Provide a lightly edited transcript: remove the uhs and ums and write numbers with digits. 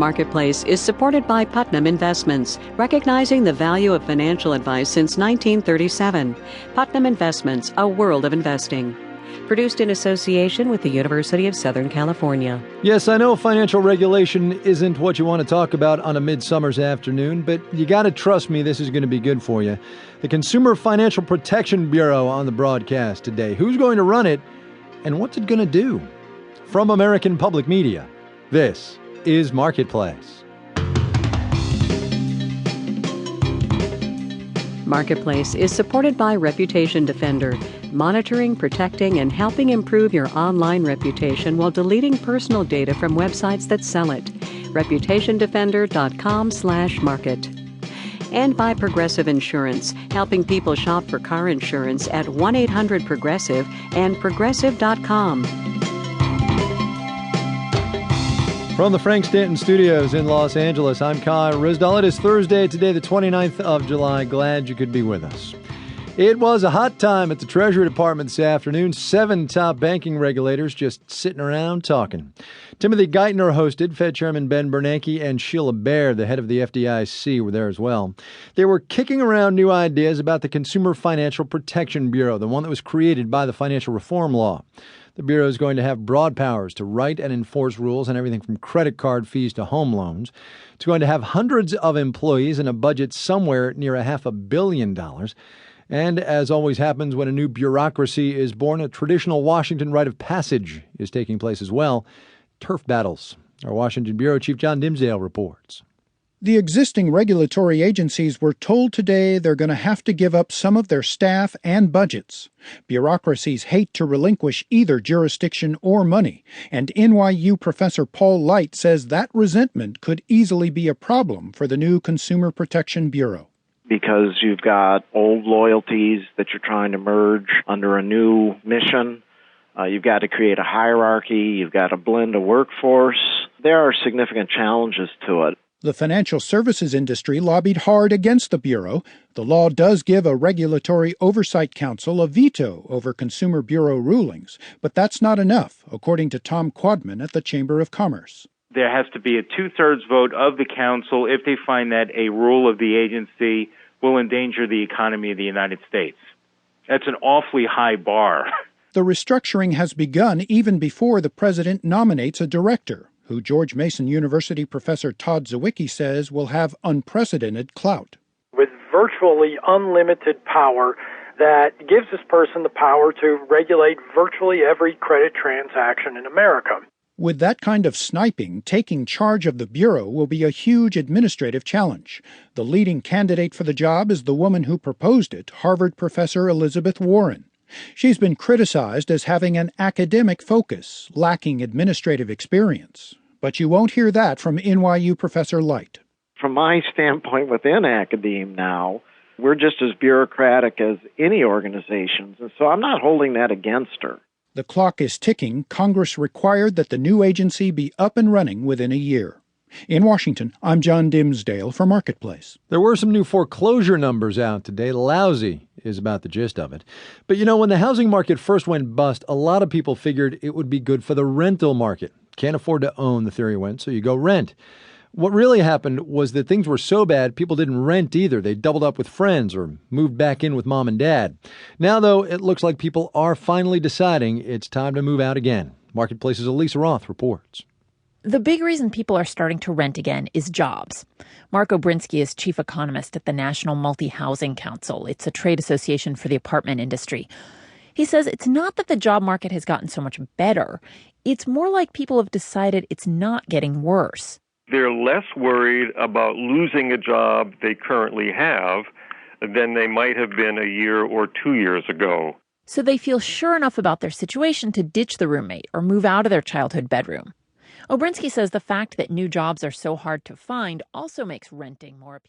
Marketplace is supported by Putnam Investments, recognizing the value of financial advice since 1937. Putnam Investments, a world of investing. Produced in association with the University of Southern California. Yes, I know financial regulation isn't what you want to talk about on a midsummer's afternoon, but you got to trust me, this is going to be good for you. The Consumer Financial Protection Bureau on the broadcast today. Who's going to run it, and what's it going to do? From American Public Media, this is Marketplace. Marketplace is supported by Reputation Defender, monitoring, protecting, and helping improve your online reputation while deleting personal data from websites that sell it. ReputationDefender.com/market. And by Progressive Insurance, helping people shop for car insurance at 1-800-PROGRESSIVE and Progressive.com. From the Frank Stanton Studios in Los Angeles, I'm Kai Ryssdal. It is Thursday today, the 29th of July. Glad you could be with us. It was a hot time at the Treasury Department this afternoon. 7 top banking regulators just sitting around talking. Timothy Geithner hosted. Fed Chairman Ben Bernanke and Sheila Bair, the head of the FDIC, were there as well. They were kicking around new ideas about the Consumer Financial Protection Bureau, the one that was created by the financial reform law. The Bureau is going to have broad powers to write and enforce rules on everything from credit card fees to home loans. It's going to have hundreds of employees and a budget somewhere near $500 million. And as always happens when a new bureaucracy is born, a traditional Washington rite of passage is taking place as well. Turf battles. Our Washington Bureau Chief John Dimsdale reports. The existing regulatory agencies were told today they're going to have to give up some of their staff and budgets. Bureaucracies hate to relinquish either jurisdiction or money, and NYU professor Paul Light says that resentment could easily be a problem for the new Consumer Protection Bureau. Because you've got old loyalties that you're trying to merge under a new mission. You've got to create a hierarchy. You've got to blend a workforce. There are significant challenges to it. The financial services industry lobbied hard against the Bureau. The law does give a Regulatory Oversight Council a veto over Consumer Bureau rulings, but that's not enough, according to Tom Quadman at the Chamber of Commerce. There has to be a 2/3 vote of the council if they find that a rule of the agency will endanger the economy of the United States. That's an awfully high bar. The restructuring has begun even before the president nominates a director, who George Mason University professor Todd Zawicki says will have unprecedented clout. With virtually unlimited power, that gives this person the power to regulate virtually every credit transaction in America. With that kind of sniping, taking charge of the Bureau will be a huge administrative challenge. The leading candidate for the job is the woman who proposed it, Harvard professor Elizabeth Warren. She's been criticized as having an academic focus, lacking administrative experience. But you won't hear that from NYU professor Light. From my standpoint within academia now, we're just as bureaucratic as any organizations, and so I'm not holding that against her. The clock is ticking. Congress required that the new agency be up and running within a year. In Washington, I'm John Dimsdale for Marketplace. There were some new foreclosure numbers out today. Lousy is about the gist of it. But you know, when the housing market first went bust, a lot of people figured it would be good for the rental market. Can't afford to own, the theory went, so you go rent. What really happened was that things were so bad, people didn't rent either. They doubled up with friends or moved back in with mom and dad. Now, though, it looks like people are finally deciding it's time to move out again. Marketplace's Elisa Roth reports. The big reason people are starting to rent again is jobs. Mark Obrinsky is chief economist at the National Multi-Housing Council. It's a trade association for the apartment industry. He says it's not that the job market has gotten so much better. It's more like people have decided it's not getting worse. They're less worried about losing a job they currently have than they might have been a year or 2 years ago. So they feel sure enough about their situation to ditch the roommate or move out of their childhood bedroom. Obrinsky says the fact that new jobs are so hard to find also makes renting more appealing.